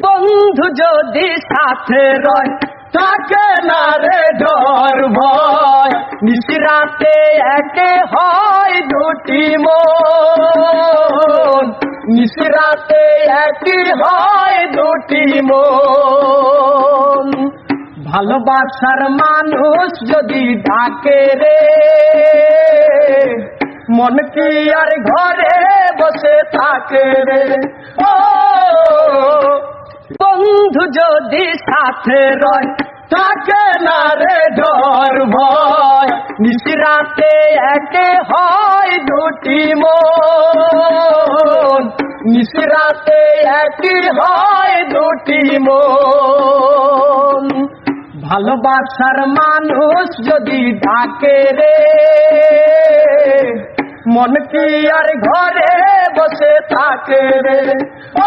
বন্ধু যদি সাথে রয় থাকে না রে ডর ভয়, নিশিরাতে একে হয় দুটি মন, নিশিরাতে একই হয় দুটি মন। ভালোবাসার মানুষ যদি ডাকে রে, মন কি আর ঘরে বসে থাকে রে। ও বন্ধু যদি সাথে রয় থাকে না রে ডর ভয়, নিশিরাতে একে হয় দুটি মন, নিশিরাতে একই হয় দুটি মন। ভালোবাসার মানুষ যদি ডাকে রে, মন কি আর ঘরে বসে থাকে রে। ও